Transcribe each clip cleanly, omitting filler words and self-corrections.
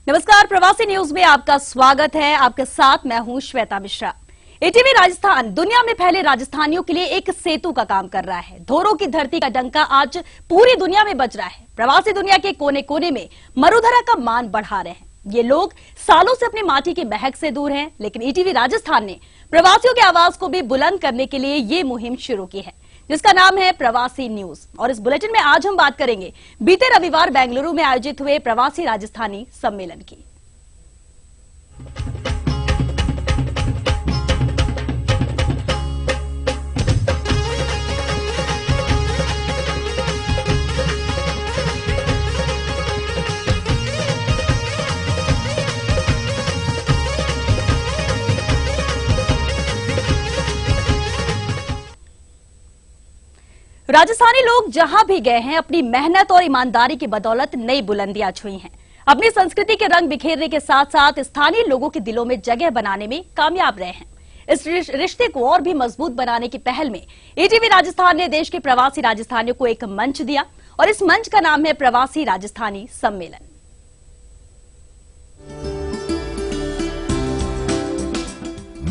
नमस्कार, प्रवासी न्यूज में आपका स्वागत है। आपके साथ मैं हूं श्वेता मिश्रा। एटीवी राजस्थान दुनिया में फैले राजस्थानियों के लिए एक सेतु का काम कर रहा है। धोरों की धरती का डंका आज पूरी दुनिया में बज रहा है। प्रवासी दुनिया के कोने कोने में मरुधरा का मान बढ़ा रहे हैं। ये लोग सालों से अपनी माटी की महक से दूर हैं, लेकिन ईटीवी राजस्थान ने प्रवासियों की आवाज को भी बुलंद करने के लिए ये मुहिम शुरू की है, जिसका नाम है प्रवासी न्यूज। और इस बुलेटिन में आज हम बात करेंगे बीते रविवार बेंगलुरु में आयोजित हुए प्रवासी राजस्थानी सम्मेलन की। राजस्थानी लोग जहां भी गए हैं, अपनी मेहनत और ईमानदारी की बदौलत नई बुलंदियां छुई हैं। अपनी संस्कृति के रंग बिखेरने के साथ साथ स्थानीय लोगों के दिलों में जगह बनाने में कामयाब रहे हैं। इस रिश्ते को और भी मजबूत बनाने की पहल में ईटीवी राजस्थान ने देश के प्रवासी राजस्थानियों को एक मंच दिया और इस मंच का नाम है प्रवासी राजस्थानी सम्मेलन।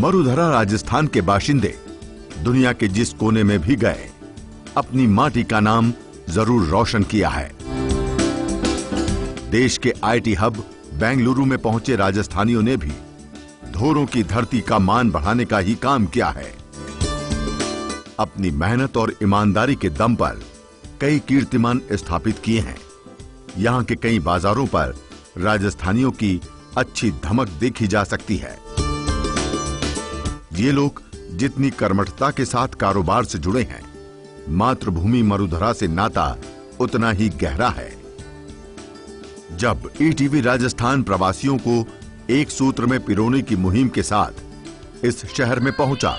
मरुधरा राजस्थान के बाशिंदे दुनिया के जिस कोने में भी गए, अपनी माटी का नाम जरूर रोशन किया है। देश के आईटी हब बेंगलुरु में पहुंचे राजस्थानियों ने भी धोरों की धरती का मान बढ़ाने का ही काम किया है। अपनी मेहनत और ईमानदारी के दम पर कई कीर्तिमान स्थापित किए हैं। यहां के कई बाजारों पर राजस्थानियों की अच्छी धमक देखी जा सकती है। ये लोग जितनी कर्मठता के साथ कारोबार से जुड़े हैं, मातृभूमि मरुधरा से नाता उतना ही गहरा है। जब ईटीवी राजस्थान प्रवासियों को एक सूत्र में पिरोने की मुहिम के साथ इस शहर में पहुंचा,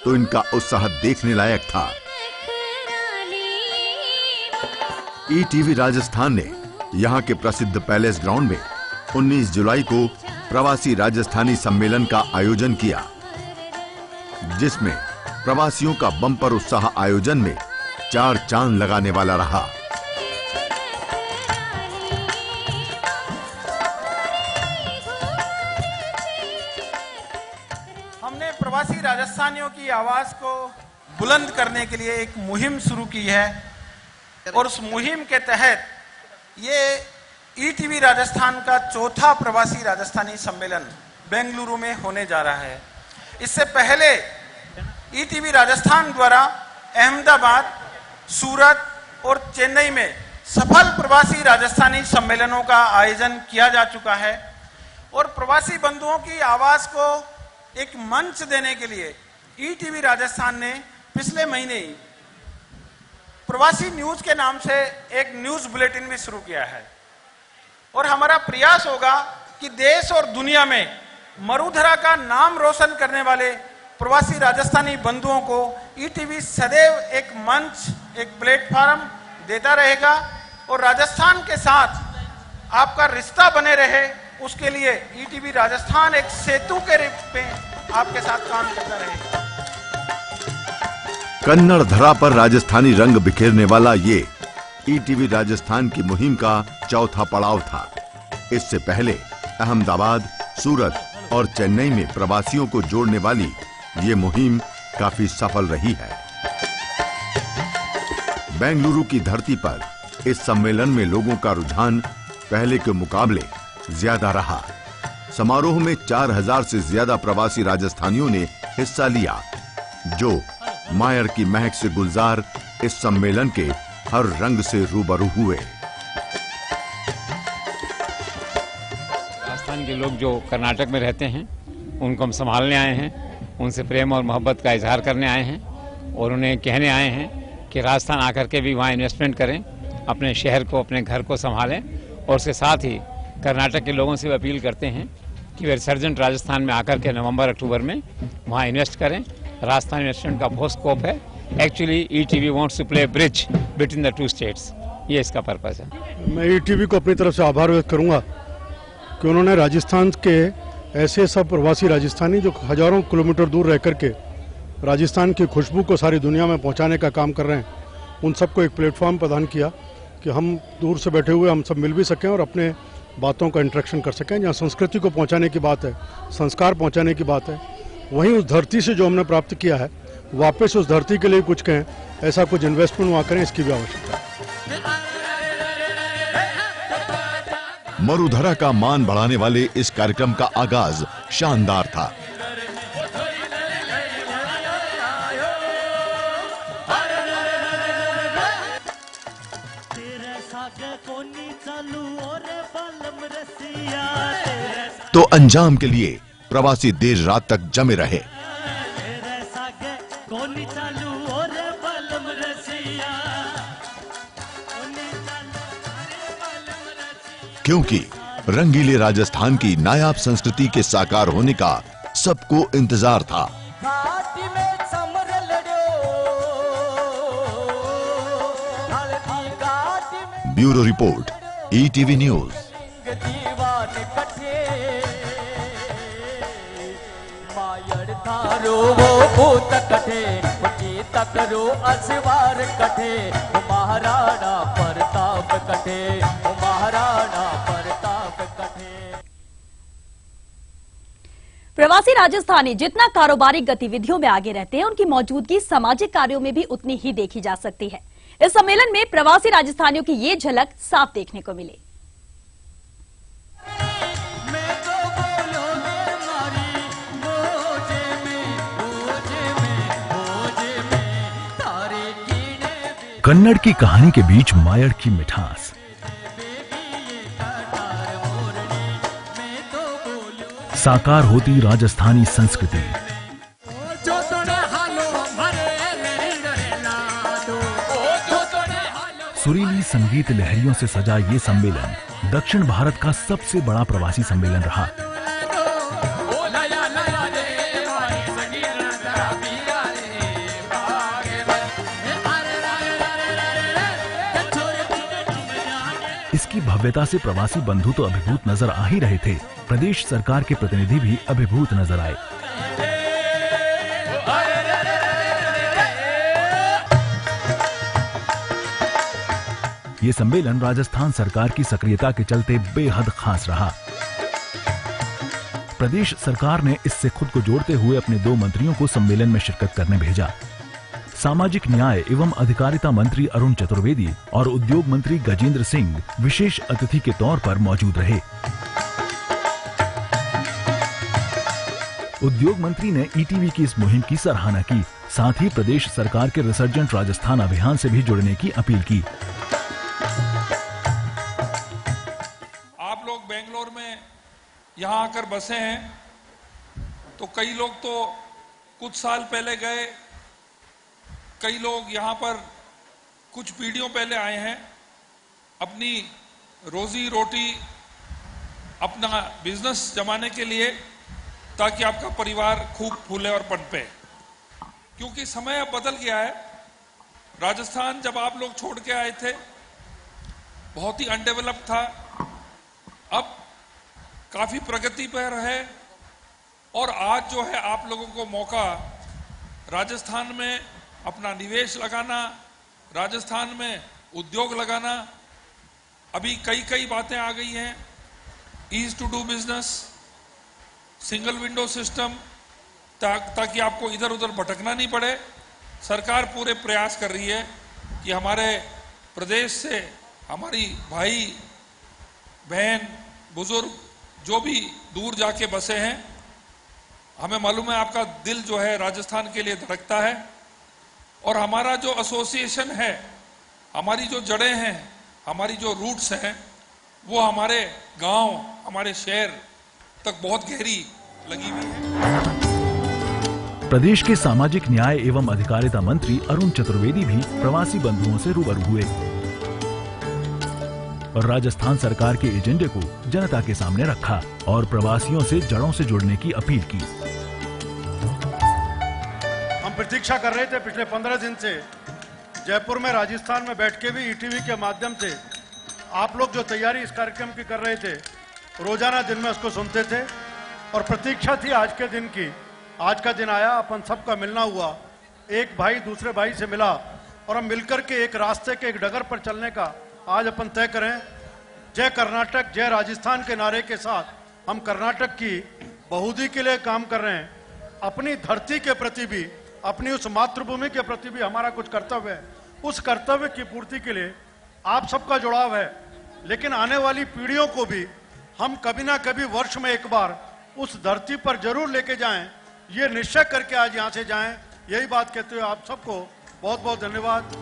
तो इनका उत्साह देखने लायक था। ईटीवी राजस्थान ने यहां के प्रसिद्ध पैलेस ग्राउंड में 19 जुलाई को प्रवासी राजस्थानी सम्मेलन का आयोजन किया, जिसमें प्रवासियों का बम्पर उत्साह आयोजन में 4 चांद लगाने वाला रहा। हमने प्रवासी राजस्थानियों की आवाज को बुलंद करने के लिए एक मुहिम शुरू की है और उस मुहिम के तहत ये ईटीवी राजस्थान का चौथा प्रवासी राजस्थानी सम्मेलन बेंगलुरु में होने जा रहा है। इससे पहले ईटीवी राजस्थान द्वारा अहमदाबाद, सूरत और चेन्नई में सफल प्रवासी राजस्थानी सम्मेलनों का आयोजन किया जा चुका है और प्रवासी बंधुओं की आवाज को एक मंच देने के लिए ईटीवी राजस्थान ने पिछले महीने ही प्रवासी न्यूज के नाम से एक न्यूज बुलेटिन भी शुरू किया है। और हमारा प्रयास होगा कि देश और दुनिया में मरुधरा का नाम रोशन करने वाले प्रवासी राजस्थानी बंधुओं को ईटीवी सदैव एक मंच, एक प्लेटफॉर्म देता रहेगा और राजस्थान के साथ आपका रिश्ता बने रहे, उसके लिए ईटीवी राजस्थान एक सेतु के रूप में आपके साथ काम करता रहेगा। कन्नड़ धरा पर राजस्थानी रंग बिखेरने वाला ये ईटीवी राजस्थान की मुहिम का चौथा पड़ाव था। इससे पहले अहमदाबाद, सूरत और चेन्नई में प्रवासियों को जोड़ने वाली ये मुहिम काफी सफल रही है। बेंगलुरु की धरती पर इस सम्मेलन में लोगों का रुझान पहले के मुकाबले ज्यादा रहा। समारोह में 4000 से ज्यादा प्रवासी राजस्थानियों ने हिस्सा लिया, जो मायर की महक से गुलजार इस सम्मेलन के हर रंग से रूबरू हुए। राजस्थान के लोग जो कर्नाटक में रहते हैं, उनको हम संभालने आए हैं, उनसे प्रेम और मोहब्बत का इजहार करने आए हैं और उन्हें कहने आए हैं कि राजस्थान आकर के भी वहाँ इन्वेस्टमेंट करें, अपने शहर को, अपने घर को संभालें। और उसके साथ ही कर्नाटक के लोगों से भी अपील करते हैं कि वे रिसर्जेंट राजस्थान में आकर के नवंबर-अक्टूबर में वहाँ इन्वेस्ट करें। राजस्थान इन्वेस्टमेंट का बहुत स्कोप है। Actually ETV wants to play bridge between the 2 states, ये इसका पर्पस है। मैं ईटीवी को अपनी तरफ से आभार व्यक्त करूंगा कि उन्होंने राजस्थान के ऐसे सब प्रवासी राजस्थानी जो हजारों किलोमीटर दूर रह करके राजस्थान की खुशबू को सारी दुनिया में पहुंचाने का काम कर रहे हैं, उन सबको एक प्लेटफॉर्म प्रदान किया कि हम दूर से बैठे हुए हम सब मिल भी सकें और अपने बातों का इंटरेक्शन कर सकें। जहाँ संस्कृति को पहुँचाने की बात है, संस्कार पहुँचाने की बात है, वहीं उस धरती से जो हमने प्राप्त किया है वापस उस धरती के लिए कुछ कहें, ऐसा कुछ इन्वेस्टमेंट वहाँ करें, इसकी भी आवश्यकता है। मरुधरा का मान बढ़ाने वाले इस कार्यक्रम का आगाज शानदार था। तो अंजाम के लिए प्रवासी देर रात तक जमे रहे, क्योंकि रंगीले राजस्थान की नायाब संस्कृति के साकार होने का सबको इंतजार था। Bureau report, ETV news. Maharana Pratap कटे, महाराणा प्रताप कटे। प्रवासी राजस्थानी जितना कारोबारी गतिविधियों में आगे रहते हैं, उनकी मौजूदगी सामाजिक कार्यों में भी उतनी ही देखी जा सकती है। इस सम्मेलन में प्रवासी राजस्थानियों की ये झलक साफ देखने को मिली। कन्नड़ की कहानी के बीच मायड़ की मिठास, साकार होती राजस्थानी संस्कृति। सुरीली संगीत लहरियों से सजा ये सम्मेलन दक्षिण भारत का सबसे बड़ा प्रवासी सम्मेलन रहा। इसकी भव्यता से प्रवासी बंधु तो अभिभूत नजर आ ही रहे थे, प्रदेश सरकार के प्रतिनिधि भी अभिभूत नजर आए। ये सम्मेलन राजस्थान सरकार की सक्रियता के चलते बेहद खास रहा। प्रदेश सरकार ने इससे खुद को जोड़ते हुए अपने 2 मंत्रियों को सम्मेलन में शिरकत करने भेजा। सामाजिक न्याय एवं अधिकारिता मंत्री अरुण चतुर्वेदी और उद्योग मंत्री गजेंद्र सिंह विशेष अतिथि के तौर पर मौजूद रहे। उद्योग मंत्री ने ईटीवी की इस मुहिम की सराहना की, साथ ही प्रदेश सरकार के रिसर्जेंट राजस्थान अभियान से भी जुड़ने की अपील की। आप लोग बेंगलोर में यहाँ आकर बसे हैं, तो कई लोग तो कुछ साल पहले गए, कई लोग यहाँ पर कुछ पीढ़ियों पहले आए हैं। अपनी रोजी रोटी, अपना बिजनेस जमाने के लिए, ताकि आपका परिवार खूब फूले और पनपे। क्योंकि समय अब बदल गया है। राजस्थान जब आप लोग छोड़ के आए थे बहुत ही अनडेवलप्ड था, अब काफी प्रगति पर है। और आज जो है आप लोगों को मौका राजस्थान में अपना निवेश लगाना, राजस्थान में उद्योग लगाना। अभी कई बातें आ गई हैं, ease to do business, single window system, ताकि आपको इधर उधर भटकना नहीं पड़े। सरकार पूरे प्रयास कर रही है कि हमारे प्रदेश से हमारी भाई बहन बुजुर्ग जो भी दूर जाके बसे हैं, हमें मालूम है आपका दिल जो है राजस्थान के लिए धड़कता है। और हमारा जो एसोसिएशन है, हमारी जो जड़ें हैं, हमारी जो रूट्स हैं, वो हमारे गांव, हमारे शहर तक बहुत गहरी लगी हुई है। प्रदेश के सामाजिक न्याय एवं अधिकारिता मंत्री अरुण चतुर्वेदी भी प्रवासी बंधुओं से रूबरू हुए और राजस्थान सरकार के एजेंडे को जनता के सामने रखा और प्रवासियों से जड़ों से जुड़ने की अपील की। हम प्रतीक्षा कर रहे थे पिछले 15 दिन से, जयपुर में राजस्थान में बैठ के भी ईटीवी के माध्यम से आप लोग जो तैयारी इस कार्यक्रम की कर रहे थे, रोजाना दिन में उसको सुनते थे और प्रतीक्षा थी आज के दिन की। आज का दिन आया, अपन सबका मिलना हुआ, एक भाई दूसरे भाई से मिला और हम मिलकर के एक रास्ते के एक डगर पर चलने का आज अपन तय करें। जय कर्नाटक जय राजस्थान के नारे के साथ हम कर्नाटक की बहुदी के लिए काम कर रहे हैं। अपनी धरती के प्रति भी, अपनी उस मातृभूमि के प्रति भी हमारा कुछ कर्तव्य है। उस कर्तव्य की पूर्ति के लिए आप सबका जुड़ाव है, लेकिन आने वाली पीढ़ियों को भी हम कभी ना कभी वर्ष में एक बार उस धरती पर जरूर लेके जाएं, ये निश्चय करके आज यहां से जाएं। यही बात कहते हुए आप सबको बहुत बहुत धन्यवाद।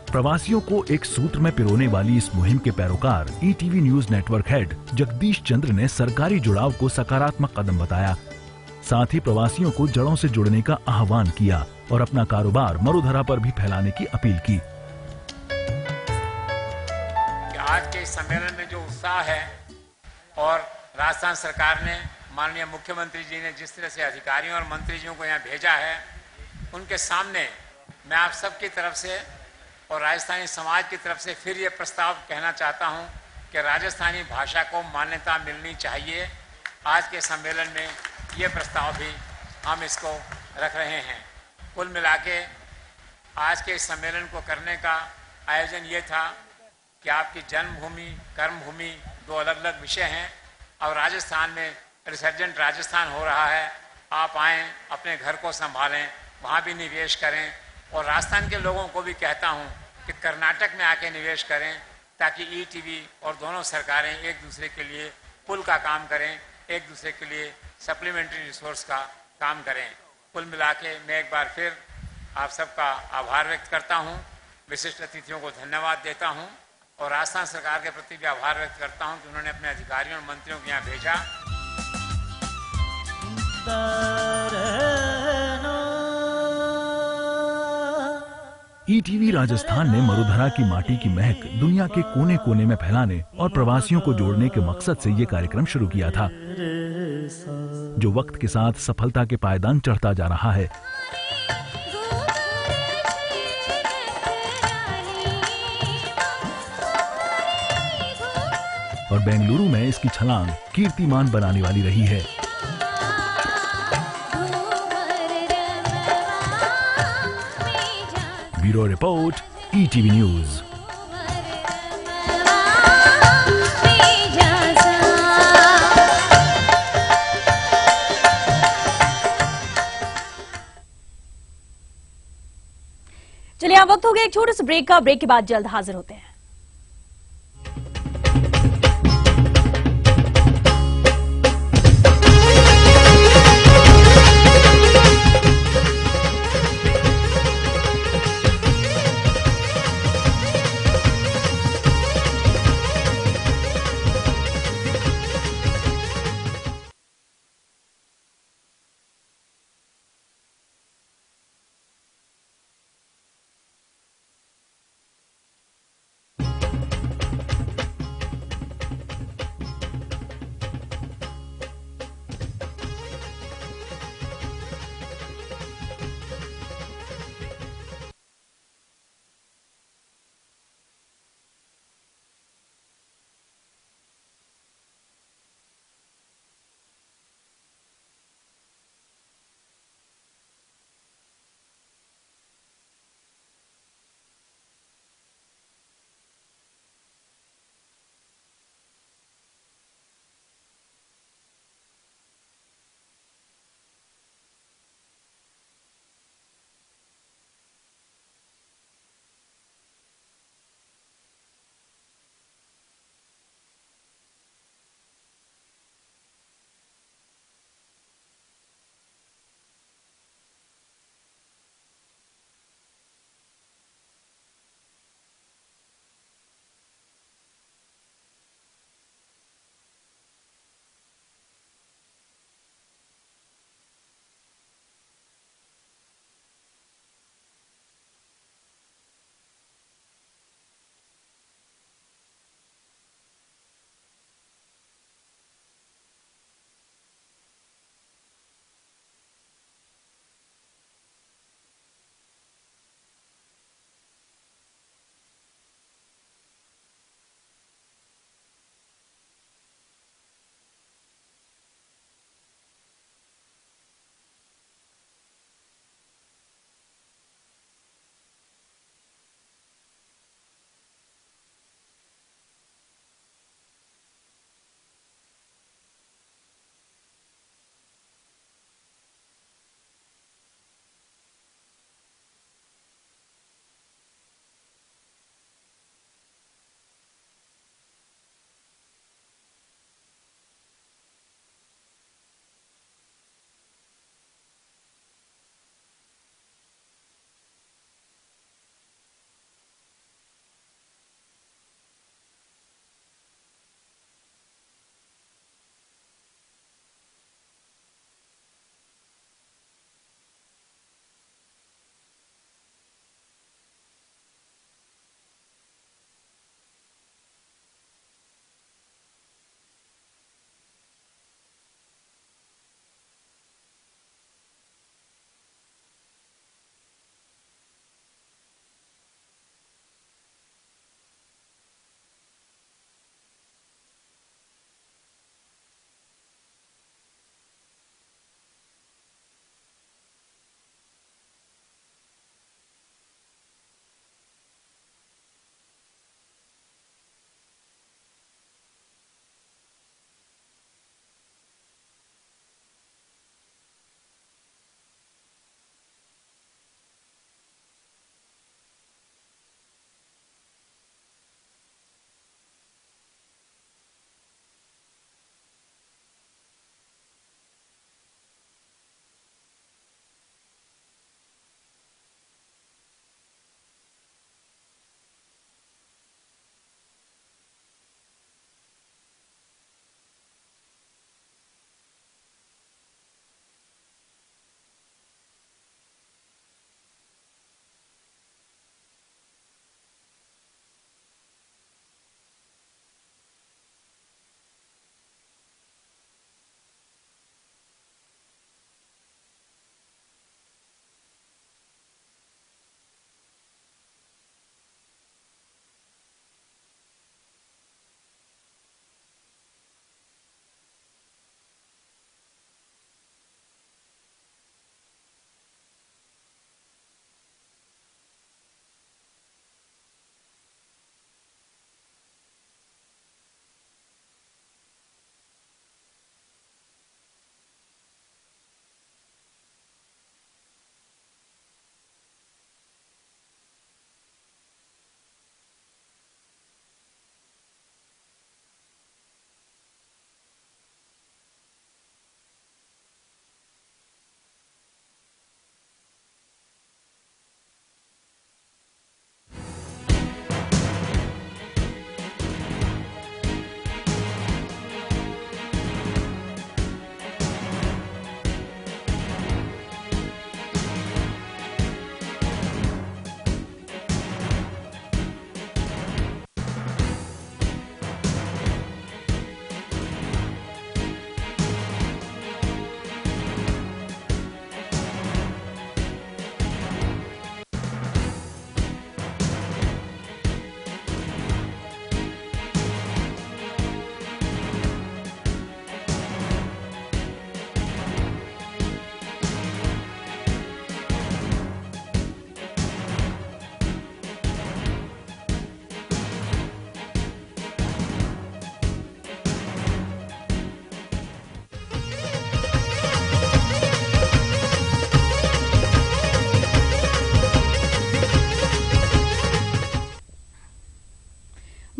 प्रवासियों को एक सूत्र में पिरोने वाली इस मुहिम के पैरोकार ETV news network head Jagdish Chandra ने सरकारी जुड़ाव को सकारात्मक कदम बताया। साथ ही प्रवासियों को जड़ों से जुड़ने का आह्वान किया और अपना कारोबार मरुधरा पर भी फैलाने की अपील की। आज के इस सम्मेलन में जो उत्साह है और राजस्थान सरकार ने, माननीय मुख्यमंत्री जी ने जिस तरह से अधिकारियों और मंत्रियों को यहाँ भेजा है, उनके सामने मैं आप सबकी तरफ से और राजस्थानी समाज की तरफ से फिर ये प्रस्ताव कहना चाहता हूँ कि राजस्थानी भाषा को मान्यता मिलनी चाहिए। आज के सम्मेलन में ये प्रस्ताव भी हम इसको रख रहे हैं। कुल मिला के आज के इस सम्मेलन को करने का आयोजन ये था कि आपकी जन्मभूमि, कर्मभूमि दो अलग अलग विषय हैं और राजस्थान में रिसर्जेंट राजस्थान हो रहा है। आप आएँ, अपने घर को संभालें, वहाँ भी निवेश करें और राजस्थान के लोगों को भी कहता हूँ कि कर्नाटक में आके निवेश करें ताकि ईटीवी और दोनों सरकारें एक दूसरे के लिए पुल का काम करें, एक दूसरे के लिए सप्लीमेंट्री रिसोर्स का काम करें। कुल मिला के मैं एक बार फिर आप सबका आभार व्यक्त करता हूँ, विशिष्ट अतिथियों को धन्यवाद देता हूँ और राजस्थान सरकार के प्रति भी आभार व्यक्त करता हूँ कि उन्होंने अपने अधिकारियों और मंत्रियों को यहाँ भेजा। ईटीवी राजस्थान ने मरुधरा की माटी की महक दुनिया के कोने कोने में फैलाने और प्रवासियों को जोड़ने के मकसद से ये कार्यक्रम शुरू किया था, जो वक्त के साथ सफलता के पायदान चढ़ता जा रहा है। और बेंगलुरु में इसकी छलांग कीर्तिमान बनाने वाली रही है। Bureau report, ETV news. चलिए, अब वक्त हो गया एक छोटे से ब्रेक का। ब्रेक के बाद जल्द हाजिर होते हैं।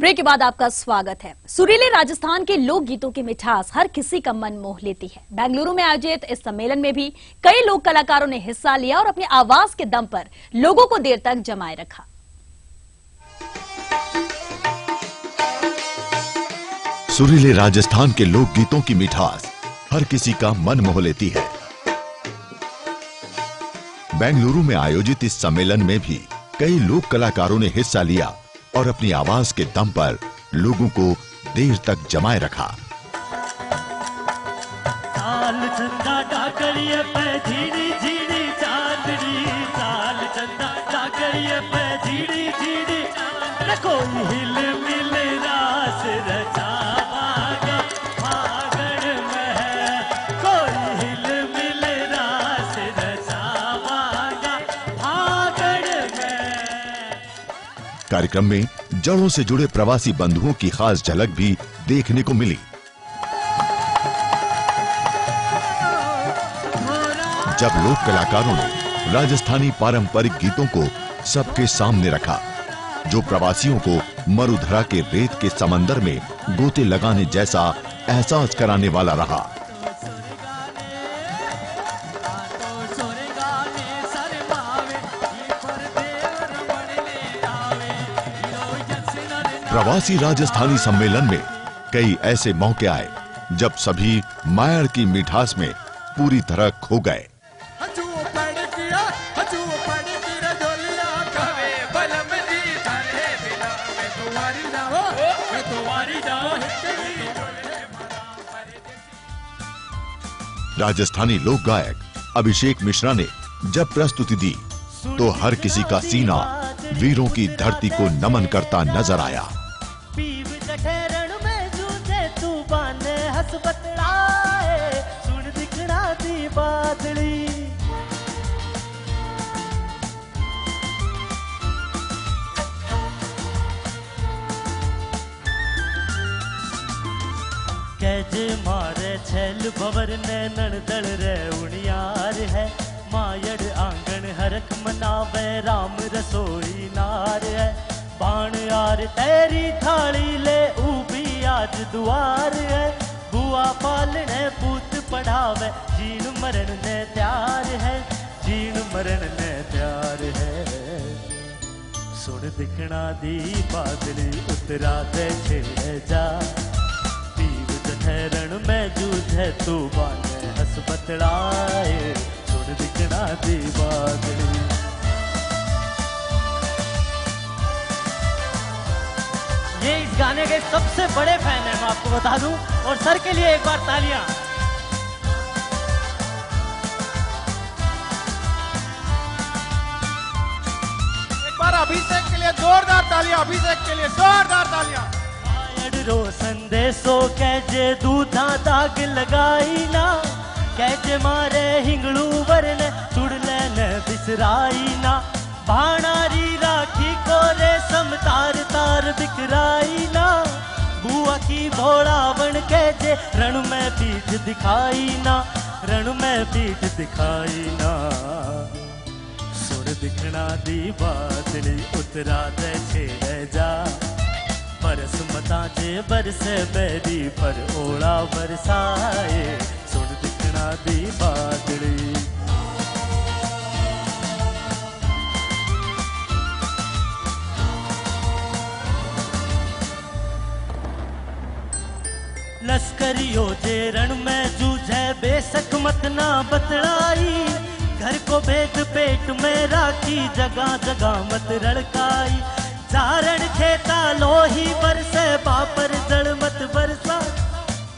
ब्रेक के बाद आपका स्वागत है। सुरीले राजस्थान के लोक गीतों की मिठास हर किसी का मन मोह लेती है। बेंगलुरु में आयोजित इस सम्मेलन में भी कई लोक कलाकारों ने हिस्सा लिया और अपनी आवाज के दम पर लोगों को देर तक जमाए रखा। सुरीले राजस्थान के लोक गीतों की मिठास हर किसी का मन मोह लेती है। बेंगलुरु में आयोजित इस सम्मेलन में भी कई लोक कलाकारों ने हिस्सा लिया और अपनी आवाज के दम पर लोगों को देर तक जमाए रखा। साल चंदा डाकरिए पे झीड़ी झीड़ी चांदनी, साल चंदा डाकरिए पे झीड़ी झीड़ी, कोई हिल मिल रास रचावागा फागण में, कोई हिल मिल रास रचावागा फागण में। कार्यक्रम में जड़ों से जुड़े प्रवासी बंधुओं की खास झलक भी देखने को मिली। जब लोक कलाकारों ने राजस्थानी पारंपरिक गीतों को सबके सामने रखा, जो प्रवासियों को मरुधरा के रेत के समंदर में गोते लगाने जैसा एहसास कराने वाला रहा। प्रवासी राजस्थानी सम्मेलन में कई ऐसे मौके आए जब सभी मायर की मिठास में पूरी तरह खो गए। राजस्थानी लोक गायक अभिषेक मिश्रा ने जब प्रस्तुति दी तो हर किसी का सीना वीरों की धरती को नमन करता नजर आया। सुन दिखना दी बादली, कैजे मारे छेल भवर नैनन दल रे उनियार है, मायड़ आंगन हरख मनावे राम रसोई नार है, बाण यार तेरी थाली ले ऊबी आज दुआर है, बुआ पालने पूत पढ़ावे जीण मरण ने प्यार है, जीण मरण ने प्यार है। सुन दिखना दी बादली उतरा दे छेड़े जा, पीव जठैरण में जूझे तू बाने हंस बतलाए, सुन दिखना दी बादली। ये इस गाने के सबसे बड़े फैन हैं, मैं आपको बता दूं, और सर के लिए एक बार तालियां। एक बार अभिषेक के लिए जोरदार तालियां, अभिषेक के लिए जोरदार तालियां। रो संदेशो कैजे दूधा दाग लगाई ना, कैजे मारे हिंगलू वरने चुड़ले न बिसराई ना, भाणारी राखी को रेशम तार तार बिखराई ना, बुआ की भोलावन कैजे रण में पीठ दिखाई ना, रण में पीठ दिखाई ना। सुन दिखना दी बादली उतरा दे छेड़े जा, बरस मता जे बरसे बैरी पर ओला बरसाए, सुन दिखना दी बादली। लश्करियों जे रण में जूझे बेशक मत ना बतलाई, घर को भेद पेट में राखी जगह जगह मत रड़काई, चारण खेता लोही बरसे बापर जड़ मत बरसा,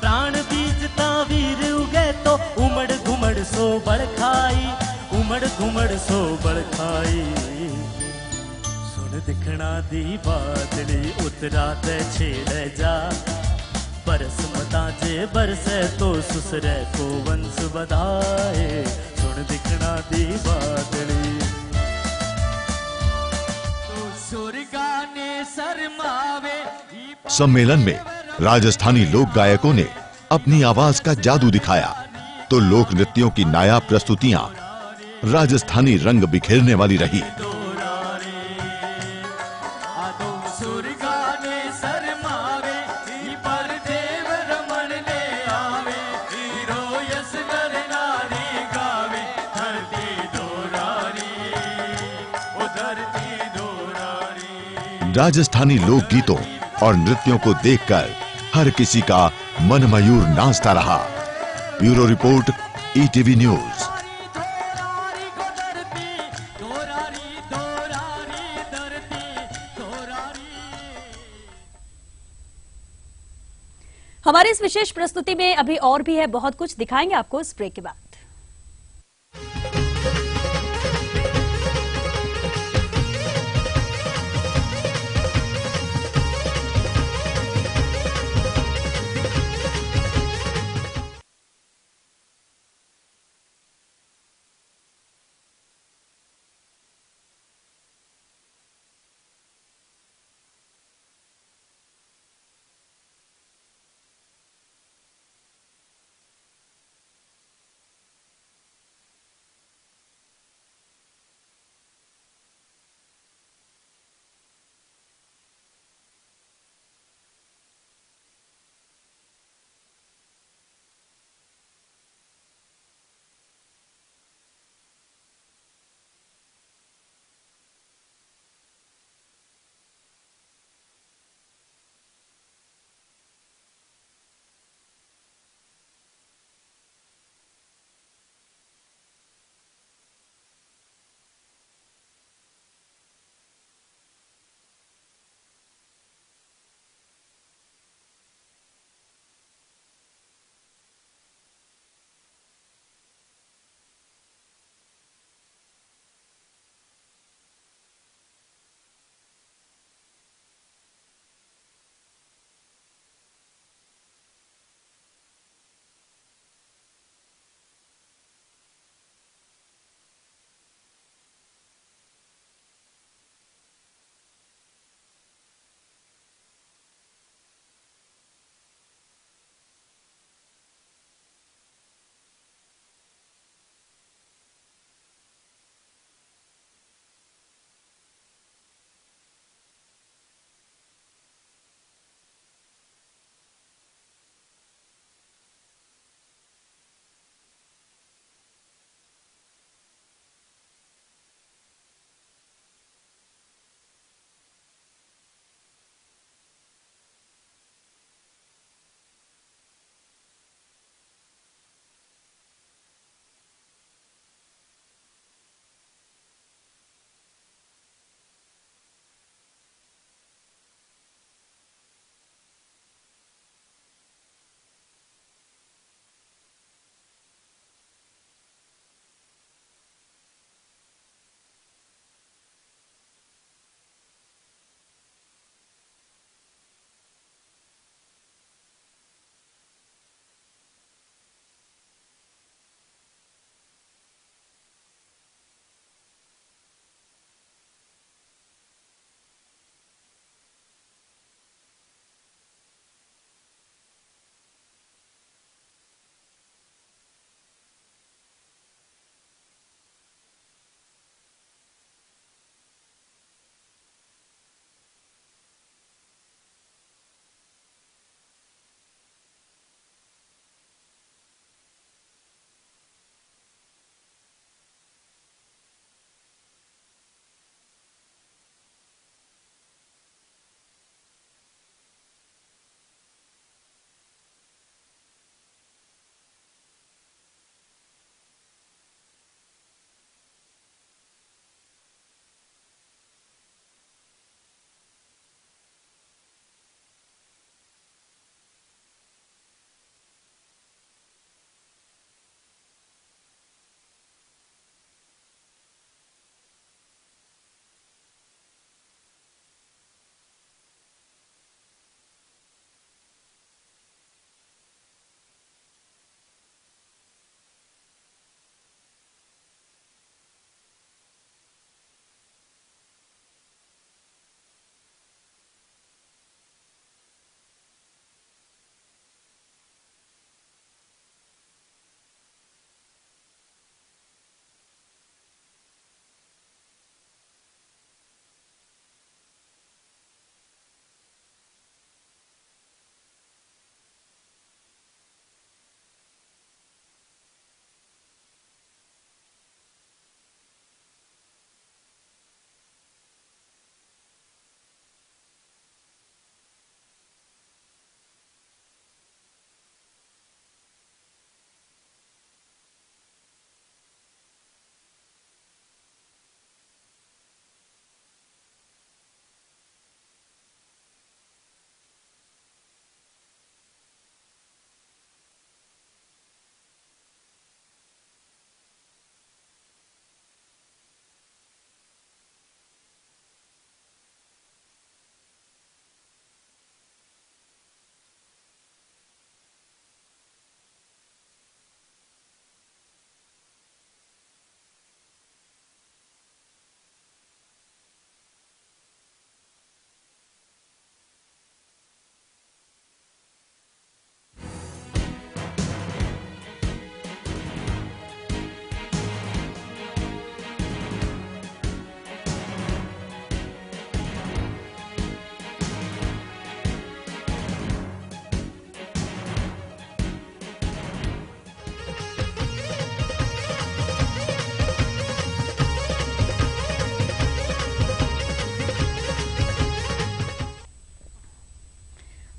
प्राण बीजता वीर उगे तो उमड़ घुमड़ सो बड़ खाई, उमड़ घुमड़ सो बड़ खाई। सुन दिखना दी बादली उतरा दे छेड़े जा, बरस मता जे बरसे तो सुसरे को वंश बधाए, सुन दिखना दी बादली। तो सुर गाने शर्मावे। सम्मेलन में राजस्थानी लोक गायकों ने अपनी आवाज का जादू दिखाया तो लोक नृत्यों की नायाब प्रस्तुतियां राजस्थानी रंग बिखेरने वाली रही। सुर गाने सर राजस्थानी लोकगीतों और नृत्यों को देखकर हर किसी का मन मयूर नाचता रहा। Bureau report, ETV news. हमारी इस विशेष प्रस्तुति में अभी और भी है बहुत कुछ, दिखाएंगे आपको इस ब्रेक के बाद।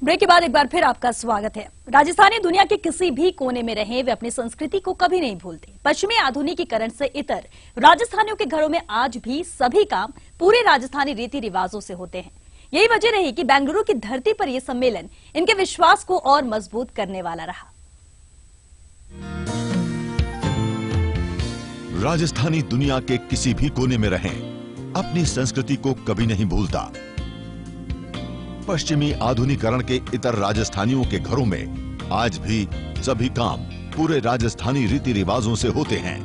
ब्रेक के बाद एक बार फिर आपका स्वागत है। राजस्थानी दुनिया के किसी भी कोने में रहे, वे अपनी संस्कृति को कभी नहीं भूलते। पश्चिमी आधुनिकीकरण से इतर राजस्थानियों के घरों में आज भी सभी काम पूरे राजस्थानी रीति रिवाजों से होते हैं। यही वजह रही कि बेंगलुरु की धरती पर यह सम्मेलन इनके विश्वास को और मजबूत करने वाला रहा। राजस्थानी दुनिया के किसी भी कोने में रहें, अपनी संस्कृति को कभी नहीं भूलता। पश्चिमी आधुनिकीकरण के इतर राजस्थानियों के घरों में आज भी सभी काम पूरे राजस्थानी रीति रिवाजों से होते हैं।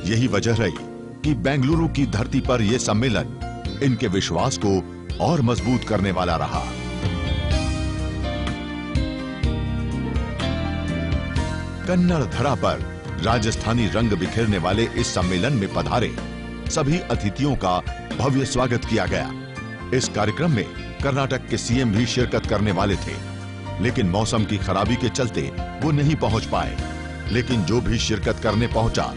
यही वजह रही कि बेंगलुरु की धरती पर यह सम्मेलन इनके विश्वास को और मजबूत करने वाला रहा। कन्नड़ धरा पर राजस्थानी रंग बिखेरने वाले इस सम्मेलन में पधारे सभी अतिथियों का भव्य स्वागत किया गया। इस कार्यक्रम में कर्नाटक के सीएम भी शिरकत करने वाले थे, लेकिन मौसम की खराबी के चलते वो नहीं पहुंच पाए। लेकिन जो भी शिरकत करने पहुंचा,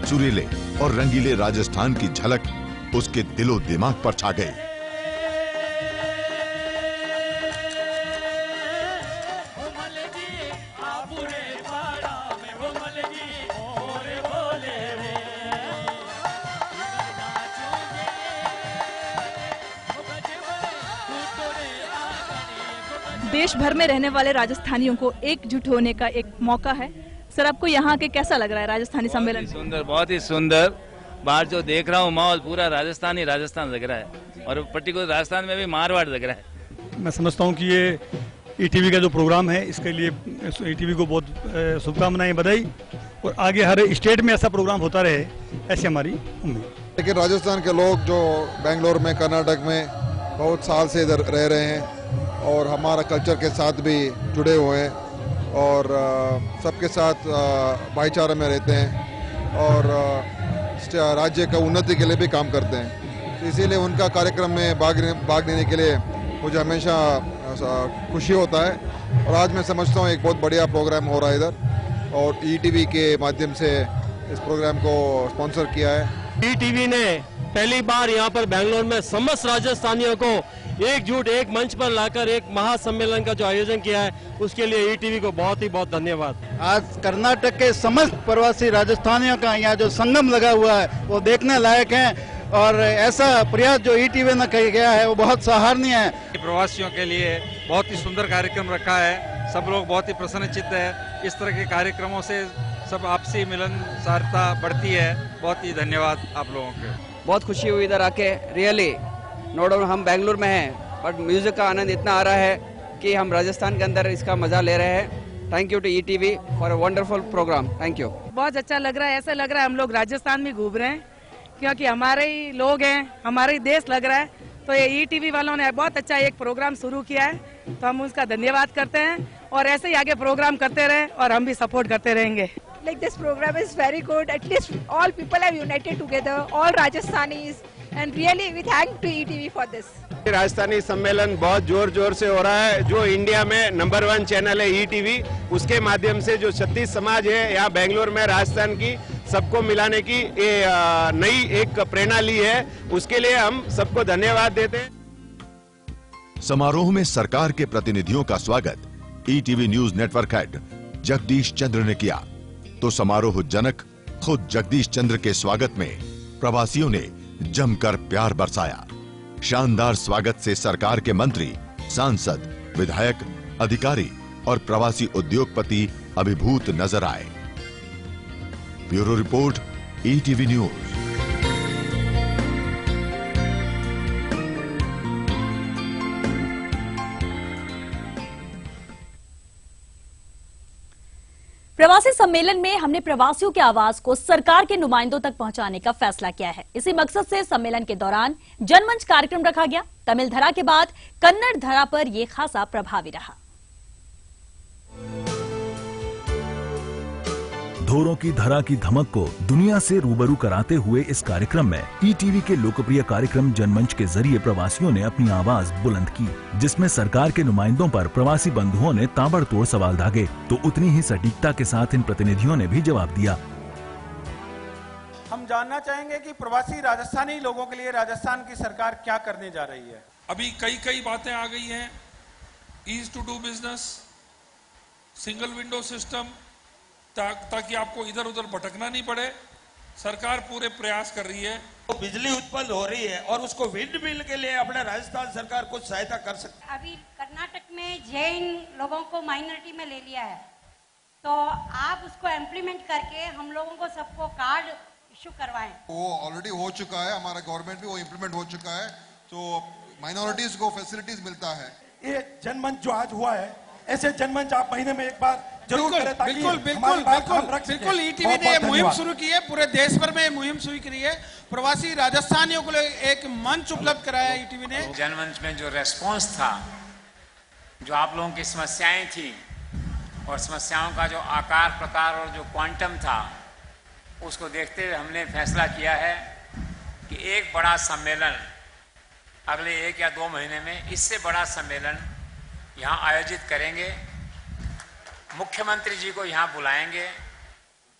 सुरीले और रंगीले राजस्थान की झलक उसके दिलो दिमाग पर छा गई। देश भर में रहने वाले राजस्थानियों को एकजुट होने का एक मौका है। सर, आपको यहाँ के कैसा लग रहा है राजस्थानी सम्मेलन? सुंदर, बहुत ही सुंदर। बाहर जो देख रहा हूँ माहौल पूरा राजस्थान लग रहा है, और पर्टिकुलर राजस्थान में भी मारवाड़ लग रहा है। मैं समझता हूँ कि ये ईटीवी का जो प्रोग्राम है, इसके लिए ईटीवी को बहुत शुभकामनाएं, बधाई, और आगे हर स्टेट में ऐसा प्रोग्राम होता रहे, ऐसी हमारी उम्मीद। लेकिन राजस्थान के लोग जो बेंगलोर में, कर्नाटक में बहुत साल से इधर रह रहे हैं और हमारा कल्चर के साथ भी जुड़े हुए हैं और सबके साथ भाईचारे में रहते हैं और राज्य का उन्नति के लिए भी काम करते हैं। तो इसीलिए उनका कार्यक्रम में भाग लेने के लिए मुझे हमेशा खुशी होता है। और आज मैं समझता हूँ एक बहुत बढ़िया प्रोग्राम हो रहा है इधर, और ईटीवी के माध्यम से इस प्रोग्राम को स्पॉन्सर किया है। ईटीवी ने पहली बार यहाँ पर बेंगलोर में समस्त राजस्थानियों को एकजुट एक मंच पर लाकर एक महासम्मेलन का जो आयोजन किया है, उसके लिए ईटीवी को बहुत ही बहुत धन्यवाद। आज कर्नाटक के समस्त प्रवासी राजस्थानियों का यहाँ जो संगम लगा हुआ है वो देखने लायक है, और ऐसा प्रयास जो ईटीवी ने किया गया है वो बहुत सराहनीय है। प्रवासियों के लिए बहुत ही सुंदर कार्यक्रम रखा है, सब लोग बहुत ही प्रसन्नचित्त है। इस तरह के कार्यक्रमों से सब आपसी मिलनसारता बढ़ती है। बहुत ही धन्यवाद आप लोगों के। बहुत खुशी हुई इधर आके, रियली। नो डाउट हम बेंगलुरु में हैं, बट म्यूजिक का आनंद इतना आ रहा है कि हम राजस्थान के अंदर इसका मजा ले रहे हैं। Thank you to ETV for a wonderful programme. Thank you. बहुत अच्छा लग रहा है, ऐसा लग रहा है हम लोग राजस्थान में घूम रहे हैं, क्योंकि हमारे ही लोग हैं, हमारे ही देश लग रहा है। तो ये ईटीवी वालों ने बहुत अच्छा एक प्रोग्राम शुरू किया है, तो हम उसका धन्यवाद करते हैं, और ऐसे ही आगे प्रोग्राम करते रहे और हम भी सपोर्ट करते रहेंगे। Like this program is very good. At least all people have united together, all Rajasthanis, and really we thank to ETV for this. Rajasthani सम्मेलन बहुत जोर से हो रहा है। जो इंडिया में नंबर 1 चैनल है ईटीवी, उसके माध्यम से जो छत्तीस समाज है यहाँ बेंगलोर में राजस्थान की, सबको मिलाने की नई एक प्रेरणा ली है। उसके लिए हम सबको धन्यवाद देते हैं। समारोह में सरकार के प्रतिनिधियों का स्वागत ETV news network head Jagdish Chandra ने किया, तो समारोह जनक खुद जगदीश चंद्र के स्वागत में प्रवासियों ने जमकर प्यार बरसाया। शानदार स्वागत से सरकार के मंत्री, सांसद, विधायक, अधिकारी और प्रवासी उद्योगपति अभिभूत नजर आए। Bureau report, ETV news. प्रवासी सम्मेलन में हमने प्रवासियों की आवाज को सरकार के नुमाइंदों तक पहुंचाने का फैसला किया है। इसी मकसद से सम्मेलन के दौरान जनमंच कार्यक्रम रखा गया। तमिल धरा के बाद कन्नड़ धरा पर यह खासा प्रभावी रहा। धोरों की धरा की धमक को दुनिया से रूबरू कराते हुए इस कार्यक्रम में ईटीवी के लोकप्रिय कार्यक्रम जनमंच के जरिए प्रवासियों ने अपनी आवाज बुलंद की, जिसमें सरकार के नुमाइंदों पर प्रवासी बंधुओं ने ताबड़तोड़ सवाल दागे, तो उतनी ही सटीकता के साथ इन प्रतिनिधियों ने भी जवाब दिया। हम जानना चाहेंगे कि प्रवासी राजस्थानी लोगों के लिए राजस्थान की सरकार क्या करने जा रही है। अभी कई बातें आ गई हैं ease to do business, single window system, ताकि आपको इधर उधर भटकना नहीं पड़े। सरकार पूरे प्रयास कर रही है। तो बिजली उत्पन्न हो रही है और उसको विंड मिल के लिए अपने राजस्थान सरकार कुछ सहायता कर सकती है। अभी कर्नाटक में जैन लोगों को माइनॉरिटी में ले लिया है, तो आप उसको इम्प्लीमेंट करके हम लोगों को सबको कार्ड इशू करवाएं। वो ऑलरेडी हो चुका है, हमारा गवर्नमेंट भी वो इम्प्लीमेंट हो चुका है, तो माइनॉरिटीज को फैसिलिटीज मिलता है। ये जनमंच जो आज हुआ है, ऐसे जनमंच आप महीने में एक बार जरूर करें ताकि बिल्कुल बिल्कुल बिल्कुल ईटीवी ने मुहिम शुरू की है, पूरे देश भर में मुहिम शुरू की है। प्रवासी राजस्थानियों को एक मंच उपलब्ध कराया ईटीवी ने। जनमंच में जो रेस्पॉन्स था, जो आप लोगों की समस्याएं थी और समस्याओं का जो आकार प्रकार और जो क्वांटम था, उसको देखते हुए हमने फैसला किया है कि एक बड़ा सम्मेलन अगले 1 या 2 महीने में, इससे बड़ा सम्मेलन यहाँ आयोजित करेंगे। मुख्यमंत्री जी को यहाँ बुलाएंगे,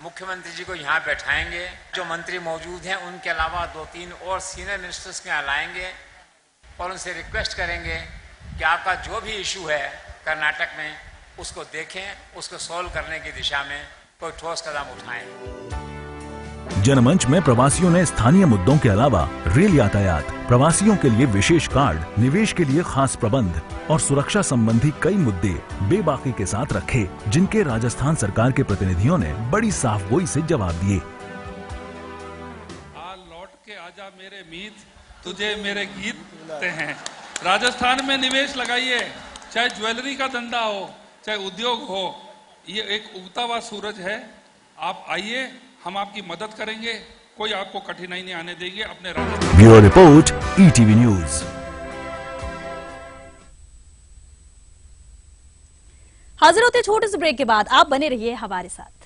मुख्यमंत्री जी को यहाँ बैठाएंगे, जो मंत्री मौजूद हैं उनके अलावा 2-3 और सीनियर मिनिस्टर्स को यहाँ लाएंगे और उनसे रिक्वेस्ट करेंगे कि आपका जो भी इशू है कर्नाटक में, उसको देखें, उसको सॉल्व करने की दिशा में कोई ठोस कदम उठाएं। जनमंच में प्रवासियों ने स्थानीय मुद्दों के अलावा रेल यातायात, प्रवासियों के लिए विशेष कार्ड, निवेश के लिए खास प्रबंध और सुरक्षा संबंधी कई मुद्दे बेबाकी के साथ रखे, जिनके राजस्थान सरकार के प्रतिनिधियों ने बड़ी साफगोई से जवाब दिए। लौट के आजा मेरे मीत, तुझे मेरे गीत कहते हैं। राजस्थान में निवेश लगाइए, चाहे ज्वेलरी का धंधा हो, चाहे उद्योग हो, ये एक उगता हुआ सूरज है। आप आइए, हम आपकी मदद करेंगे, कोई आपको कठिनाई नहीं आने देंगे। अपने Rajasthan. Bureau report, ETV news. हाजिर होते छोटे से ब्रेक के बाद, आप बने रहिए हमारे साथ।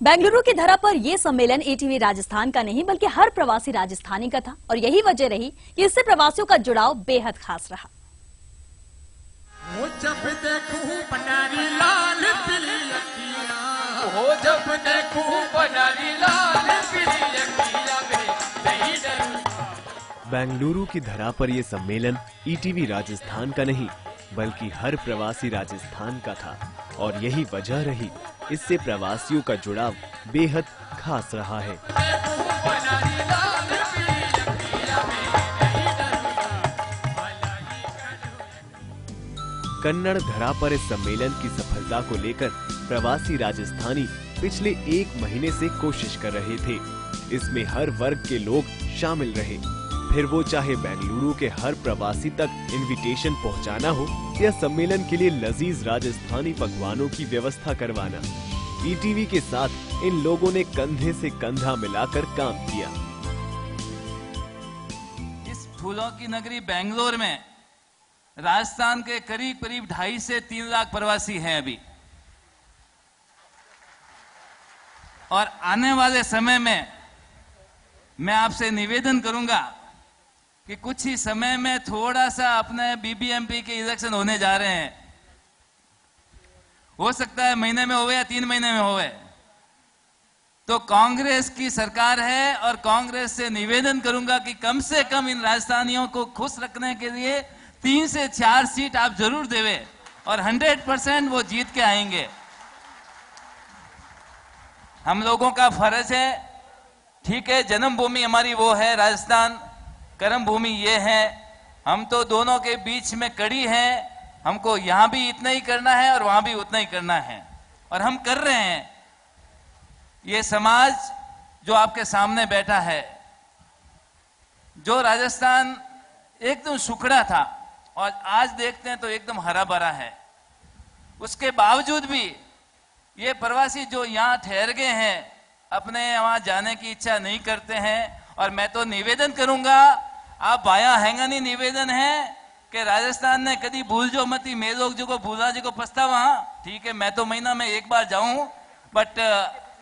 बेंगलुरु की धरा पर यह सम्मेलन एटीवी राजस्थान का नहीं बल्कि हर प्रवासी राजस्थानी का था और यही वजह रही कि इससे प्रवासियों का जुड़ाव बेहद खास रहा। जब देखूं बनारी लाल पीली अखियां, जब देखूं बनारी लाल पीली अखियां नहीं डरूं। बेंगलुरु की धरा पर यह सम्मेलन ईटीवी राजस्थान का नहीं बल्कि हर प्रवासी राजस्थान का था और यही वजह रही इससे प्रवासियों का जुड़ाव बेहद खास रहा है। कन्नड़ धरा पर इस सम्मेलन की सफलता को लेकर प्रवासी राजस्थानी पिछले 1 महीने से कोशिश कर रहे थे। इसमें हर वर्ग के लोग शामिल रहे, फिर वो चाहे बेंगलुरु के हर प्रवासी तक इनविटेशन पहुंचाना हो या सम्मेलन के लिए लजीज राजस्थानी पकवानों की व्यवस्था करवाना। ईटीवी के साथ इन लोगों ने कंधे से कंधा मिलाकर काम किया। इस फूलों की नगरी बेंगलोर में राजस्थान के करीब करीब 2.5 से 3 लाख प्रवासी हैं अभी, और आने वाले समय में मैं आपसे निवेदन करूंगा कि कुछ ही समय में थोड़ा सा अपने बीबीएमपी के इलेक्शन होने जा रहे हैं। हो सकता है महीने में होवे या 3 महीने में होवे। तो कांग्रेस की सरकार है और कांग्रेस से निवेदन करूंगा कि कम से कम इन राजस्थानियों को खुश रखने के लिए 3 से 4 सीट आप जरूर देवे और 100% वो जीत के आएंगे। हम लोगों का फर्ज है, ठीक है, जन्मभूमि हमारी वो है राजस्थान, कर्म भूमि ये है, हम तो दोनों के बीच में कड़ी हैं। हमको यहां भी इतना ही करना है और वहां भी उतना ही करना है और हम कर रहे हैं। ये समाज जो आपके सामने बैठा है, जो राजस्थान एकदम सुखड़ा था और आज देखते हैं तो एकदम हरा भरा है, उसके बावजूद भी ये प्रवासी जो यहाँ ठहर गए हैं अपने वहां जाने की इच्छा नहीं करते हैं। और मैं तो निवेदन करूंगा, आप भाया हैंगानी निवेदन है कि राजस्थान ने कभी भूल जो मती मैं लोग जो को भूला जो को पछतावा। ठीक है, मैं तो महीना में 1 बार जाऊं, बट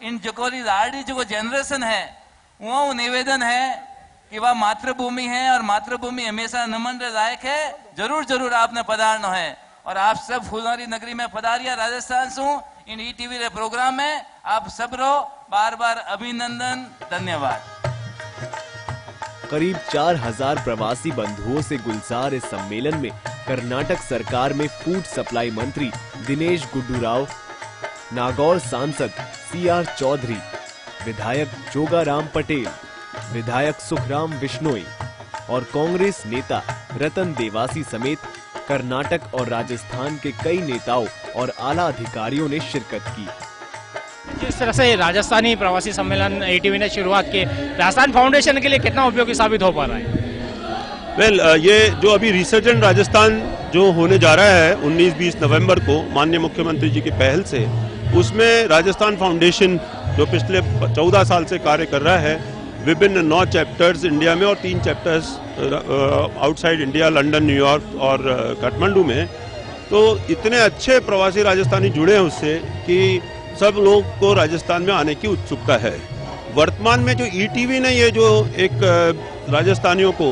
इन जोकोरी लाड़ी जो जनरेशन है वो निवेदन है कि वह मातृभूमि है और मातृभूमि हमेशा नमन लायक है। जरूर जरूर आपने पधारना है और आप सब फूलवारी नगरी में पधारिया राजस्थान सु इन ईटीवी रे प्रोग्राम में आप सब रो बार बार अभिनंदन, धन्यवाद। करीब 4000 प्रवासी बंधुओं से गुलजार इस सम्मेलन में कर्नाटक सरकार में फूड सप्लाई मंत्री दिनेश गुड्डू राव, नागौर सांसद CR चौधरी, विधायक जोगाराम पटेल, विधायक सुखराम बिश्नोई और कांग्रेस नेता रतन देवासी समेत कर्नाटक और राजस्थान के कई नेताओं और आला अधिकारियों ने शिरकत की। जिस तरह से राजस्थानी प्रवासी सम्मेलन ईटीवी ने शुरुआत की, राजस्थान फाउंडेशन के लिए कितना उपयोगी साबित हो पा रहा है? ये जो अभी रिसर्जेंट राजस्थान जो होने जा रहा है 19-20 नवंबर को माननीय मुख्यमंत्री जी की पहल से, उसमें राजस्थान फाउंडेशन जो पिछले 14 साल से कार्य कर रहा है, विभिन्न 9 चैप्टर्स इंडिया में और 3 chapters outside India, London, New York और काठमांडू में, तो इतने अच्छे प्रवासी राजस्थानी जुड़े हैं उससे कि सब लोग को राजस्थान में आने की उत्सुकता है। वर्तमान में जो ईटीवी ने ये जो एक राजस्थानियों को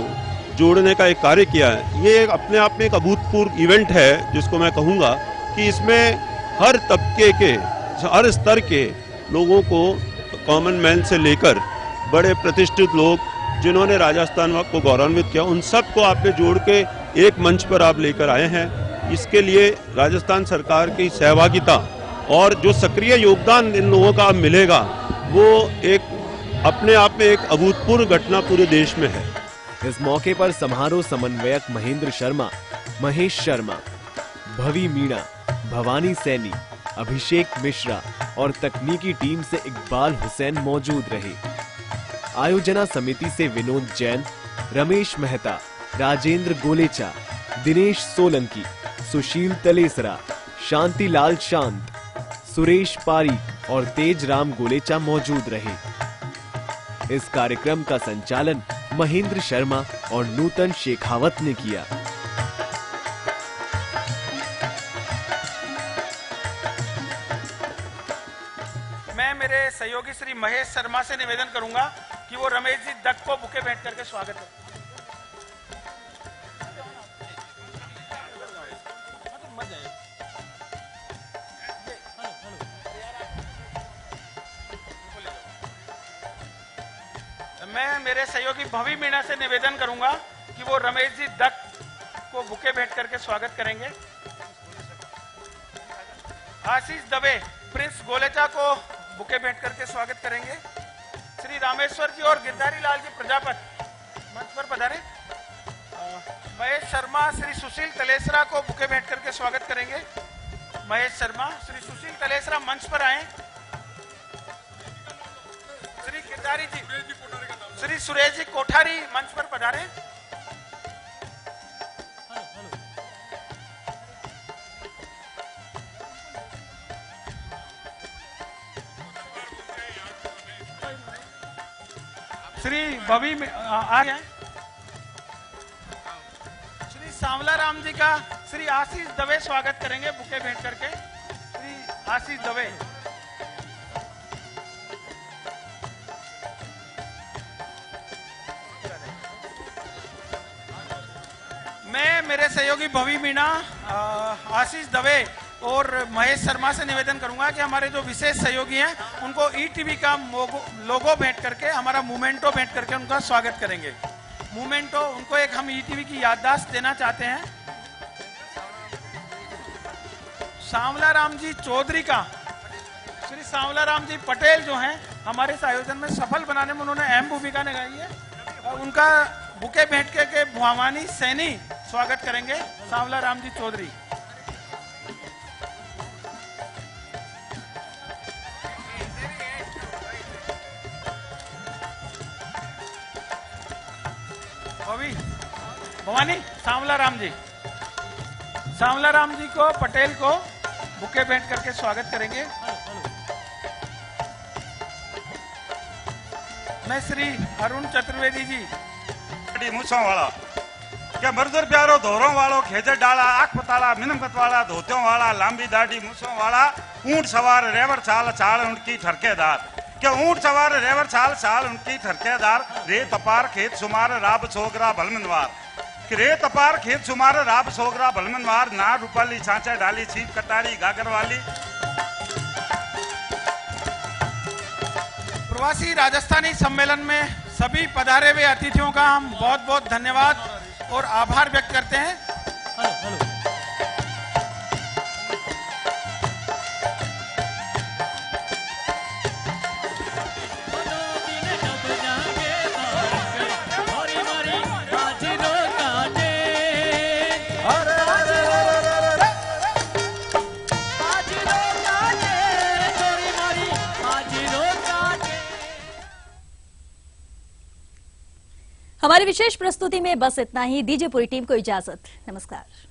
जोड़ने का एक कार्य किया है, ये अपने आप में एक अभूतपूर्व इवेंट है, जिसको मैं कहूँगा कि इसमें हर तबके के, हर स्तर के लोगों को, कॉमन मैन से लेकर बड़े प्रतिष्ठित लोग जिन्होंने राजस्थान को गौरवान्वित किया, उन सब को आपने जोड़ के एक मंच पर आप लेकर आए हैं। इसके लिए राजस्थान सरकार की सहभागिता और जो सक्रिय योगदान इन लोगों का मिलेगा, वो एक अपने आप में एक अभूतपूर्व घटना पूरे देश में है। इस मौके पर समारोह समन्वयक महेंद्र शर्मा, महेश शर्मा, भवी मीणा, भवानी सैनी, अभिषेक मिश्रा और तकनीकी टीम से इकबाल हुसैन मौजूद रहे। आयोजना समिति से विनोद जैन, रमेश मेहता, राजेंद्र गोलेचा, दिनेश सोलंकी, सुशील तलेसरा, शांतिलाल शांत, सुरेश पारीक और तेज राम गोलेचा मौजूद रहे। इस कार्यक्रम का संचालन महेंद्र शर्मा और नूतन शेखावत ने किया। मैं मेरे सहयोगी श्री महेश शर्मा से निवेदन करूंगा कि वो रमेश जी दत्त को बुके भेंट करके स्वागत करें। मैं मेरे सहयोगी भवी मीणा से निवेदन करूंगा कि वो रमेश जी दत्त को बुके भेंट करके स्वागत करेंगे। आशीष दवे प्रिंस गोलेचा को बुके भेंट करके स्वागत करेंगे। श्री रामेश्वर जी और गिरधारी लाल जी प्रजापत मंच पर पधारे। महेश शर्मा श्री सुशील तलेसरा को बुके भेंट करके स्वागत करेंगे। महेश शर्मा श्री सुशील तलेसरा मंच पर आए। श्री गिरधारी जी श्री सुरेश जी कोठारी मंच पर पधारे। श्री भवी आ गए। श्री सांवला राम जी का श्री आशीष दवे स्वागत करेंगे बुके भेंट करके। श्री आशीष दवे। मैं मेरे सहयोगी भवी मीणा, आशीष दवे और महेश शर्मा से निवेदन करूंगा कि हमारे जो विशेष सहयोगी हैं उनको ईटीवी का लोगो भेंट करके, हमारा मोमेंटो भेंट करके उनका स्वागत करेंगे। मोमेंटो उनको एक हम ईटीवी की याददाश्त देना चाहते हैं। सांवला राम जी चौधरी का श्री सांवला राम जी पटेल जो हैं हमारे इस आयोजन में सफल बनाने में उन्होंने अहम भूमिका निभाई है और उनका बुके भेंट करके भवानी सैनी स्वागत करेंगे। सांवला राम जी चौधरी। भवानी सांवला राम जी। सांवला राम जी को पटेल को बुके भेंट करके स्वागत करेंगे। मैं श्री अरुण चतुर्वेदी जी मूछों वाला क्या मजदूर प्यारो धोरों वालों खेजर डाला आंख पताला मिनमकत वाला धोतियों वाला लंबी दाढ़ी मूछों वाला ऊंट सवार रेवर चाल चाल उनकी ठरकेदार क्या ऊंट सवार रेवर चाल चाल उनकी ठरकेदार रे तपार खेत सुमार राब सोगरा भलमनवार रे तपार खेत सुमार राब सोगरा भलमनवार ना रूपाली छांचा डाली छीप कटारी गागर वाली। प्रवासी राजस्थानी सम्मेलन में सभी पधारे हुए अतिथियों का हम बहुत बहुत धन्यवाद और आभार व्यक्त करते हैं। हमारी विशेष प्रस्तुति में बस इतना ही। दीजिए पूरी टीम को इजाजत। नमस्कार।